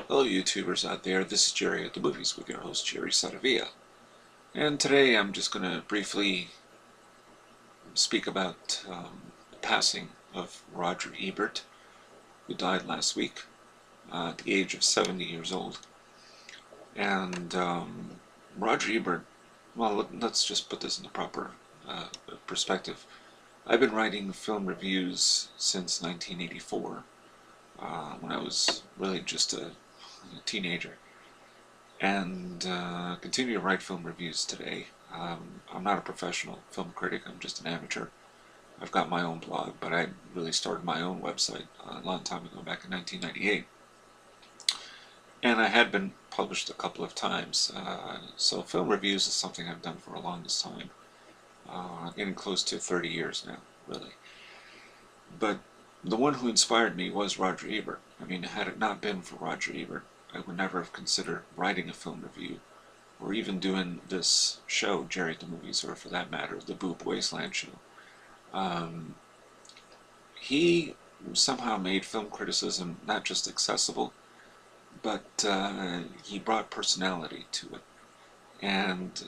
Hello YouTubers out there, this is Jerry at the Movies with your host Jerry Saravia. And today I'm just going to briefly speak about the passing of Roger Ebert, who died last week at the age of 70 years old. And Roger Ebert, well, let's just put this in the proper perspective. I've been writing film reviews since 1984, when I was really just a teenager, and continue to write film reviews today. I'm not a professional film critic, I'm just an amateur. I've got my own blog, but I really started my own website a long time ago, back in 1998. And I had been published a couple of times, so film reviews is something I've done for the longest time. Getting close to 30 years now, really. But the one who inspired me was Roger Ebert. I mean, had it not been for Roger Ebert, I would never have considered writing a film review, or even doing this show, Jerry at the Movies, or for that matter, the Boob Wasteland show. He somehow made film criticism not just accessible, but he brought personality to it. And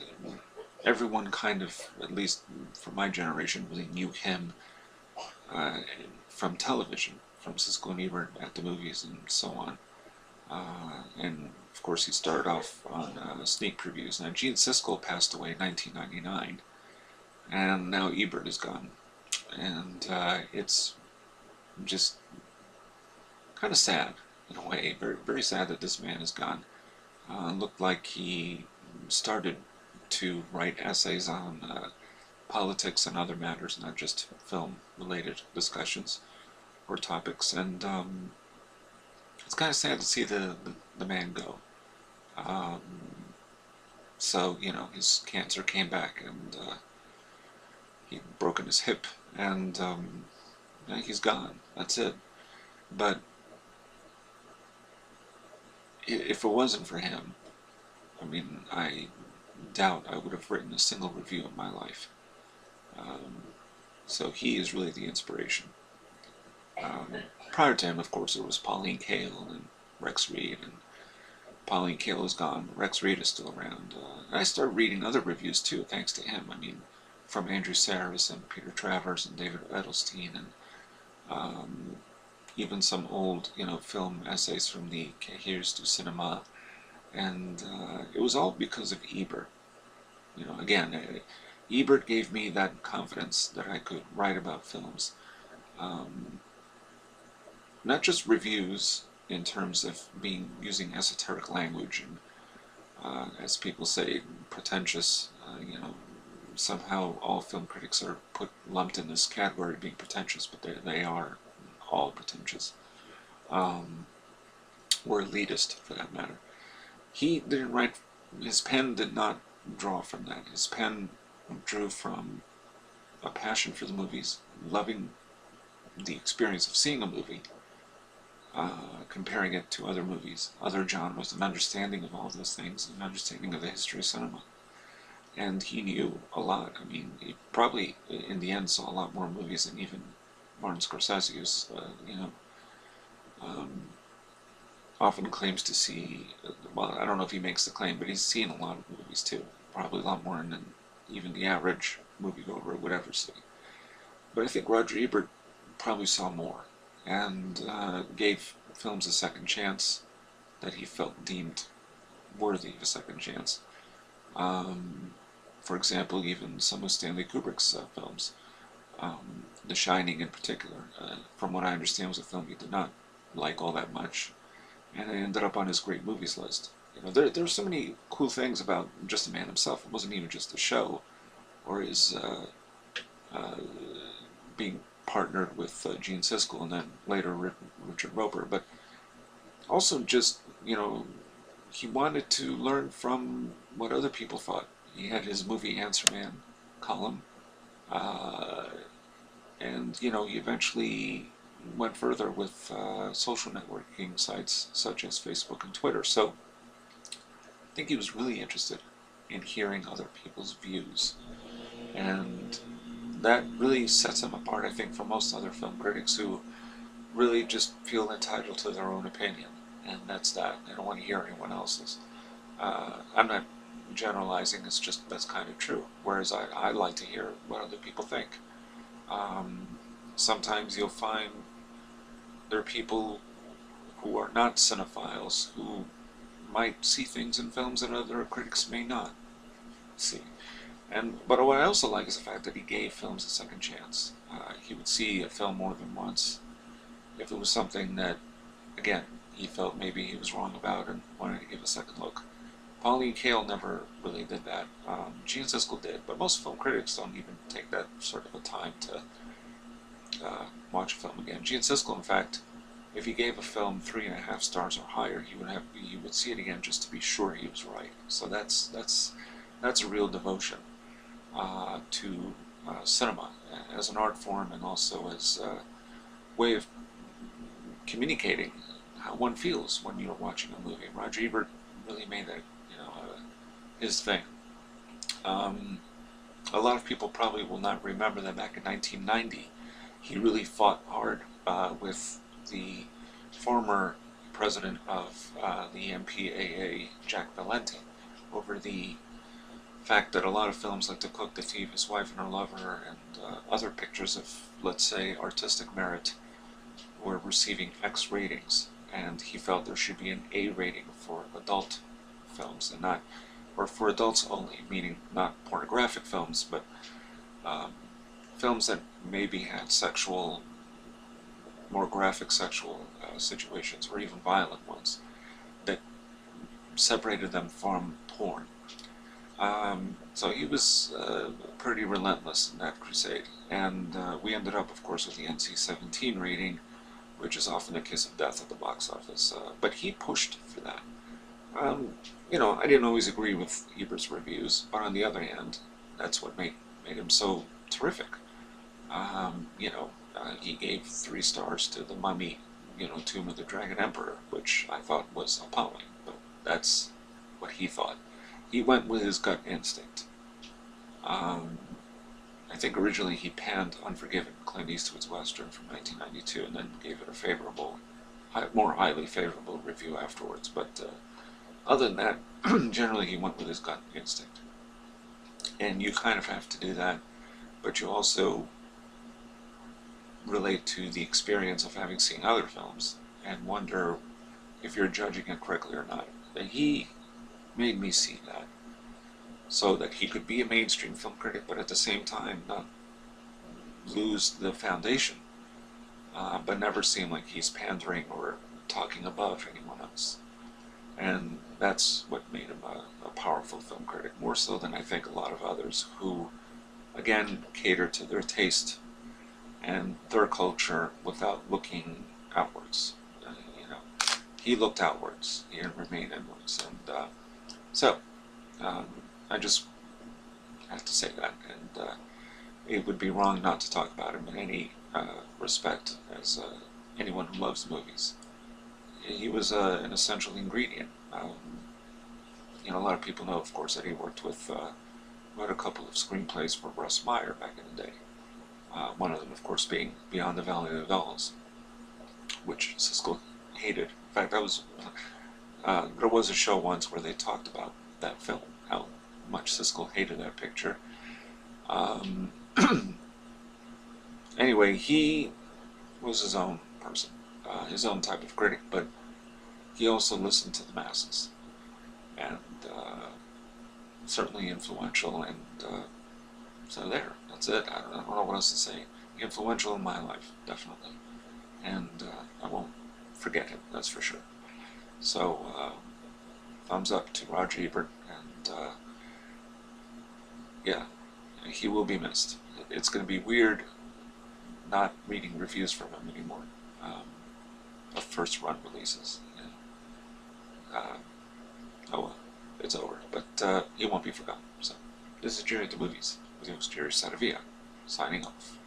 everyone kind of, at least for my generation, really knew him from television, from Siskel and Ebert at the Movies and so on. And of course he started off on sneak previews. Now Gene Siskel passed away in 1999, and now Ebert is gone. And it's just kind of sad in a way, very, very sad that this man is gone. Looked like he started to write essays on politics and other matters, not just film-related discussions or topics, and it's kind of sad to see the man go. So, you know, his cancer came back, and he'd broken his hip, and he's gone. That's it. But if it wasn't for him, I mean, I doubt I would have written a single review in my life. So he is really the inspiration. Prior to him, of course, there was Pauline Kael and Rex Reed, and Pauline Kael is gone, Rex Reed is still around. And I started reading other reviews too, thanks to him. I mean, from Andrew Sarris and Peter Travers and David Edelstein, and even some old, film essays from the Here's to Cinema. And it was all because of Ebert. Again, Ebert gave me that confidence that I could write about films. Not just reviews in terms of using esoteric language and, as people say, pretentious. Somehow all film critics are lumped in this category of being pretentious, but they are all pretentious, or elitist for that matter. He didn't write. His pen did not draw from that. His pen drew from a passion for the movies, loving the experience of seeing a movie, comparing it to other movies, other genres, an understanding of all those things, an understanding of the history of cinema. And he knew a lot. I mean, he probably, in the end, saw a lot more movies than even Martin Scorsese, who's, often claims to see, well, I don't know if he makes the claim, but he's seen a lot of movies too. Probably a lot more than even the average moviegoer would ever see. But I think Roger Ebert probably saw more, and gave films a second chance that he felt deemed worthy of a second chance. For example, even some of Stanley Kubrick's films, The Shining in particular, from what I understand, was a film he did not like all that much, and it ended up on his great movies list. There are so many cool things about just the man himself. It wasn't even just the show, or his being partnered with Gene Siskel and then later Richard Roeper, but also just, he wanted to learn from what other people thought. He had his movie Answer Man column, and, he eventually went further with social networking sites such as Facebook and Twitter. So I think he was really interested in hearing other people's views, and that really sets him apart, I think, from most other film critics who really just feel entitled to their own opinion. and that's that. I don't want to hear anyone else's. I'm not generalizing, it's just that's kind of true. Whereas I like to hear what other people think. Sometimes you'll find there are people who are not cinephiles who might see things in films that other critics may not see. But what I also like is the fact that he gave films a second chance. He would see a film more than once if it was something that, again, he felt maybe he was wrong about and wanted to give a second look. Pauline Kael never really did that. Gene Siskel did, but most film critics don't even take that sort of a time to watch a film again. Gene Siskel, in fact, if he gave a film 3.5 stars or higher, he would see it again just to be sure he was right. So that's a real devotion to cinema as an art form and also as a way of communicating how one feels when you're watching a movie. Roger Ebert really made that, his thing. A lot of people probably will not remember that back in 1990, he really fought hard with the former president of the MPAA, Jack Valenti, over the fact that a lot of films like The Cook, The Thief, His Wife and Her Lover, and other pictures of, let's say, artistic merit were receiving X ratings, and he felt there should be an A rating for adult films, and not, or for adults only, meaning not pornographic films, but films that maybe had sexual, more graphic sexual situations, or even violent ones, that separated them from porn. So he was pretty relentless in that crusade, and we ended up, of course, with the NC-17 rating, which is often a kiss of death at the box office, but he pushed for that. I didn't always agree with Ebert's reviews, but on the other hand, that's what made him so terrific. He gave 3 stars to The Mummy, Tomb of the Dragon Emperor, which I thought was appalling, but that's what he thought. He went with his gut instinct. I think originally he panned Unforgiven, Clint Eastwood's Western from 1992, and then gave it a favorable, more highly favorable review afterwards. But other than that, generally he went with his gut instinct. And you kind of have to do that, but you also relate to the experience of having seen other films and wonder if you're judging it correctly or not. And he made me see that, so that he could be a mainstream film critic, but at the same time not lose the foundation, but never seem like he's pandering or talking above anyone else. And that's what made him a powerful film critic, more so than I think a lot of others who, again, cater to their taste and their culture without looking outwards. He looked outwards, he didn't remain inwards, and so I just have to say that, and it would be wrong not to talk about him in any respect as anyone who loves movies. He was an essential ingredient. A lot of people know, of course, that he wrote a couple of screenplays for Russ Meyer back in the day. One of them, of course, being Beyond the Valley of the Dolls, which Siskel hated. In fact, there was a show once where they talked about that film, how much Siskel hated that picture. Anyway, he was his own person, his own type of critic, but he also listened to the masses, and certainly influential, and so that's it. I don't know what else to say. Influential in my life, definitely, and I won't forget him, that's for sure. So, thumbs up to Roger Ebert, and yeah, he will be missed. It's going to be weird not reading reviews from him anymore, of first run releases. Oh well, it's over, but he won't be forgotten. So, this is Jerry at the Movies, with your host Jerry Saravia, signing off.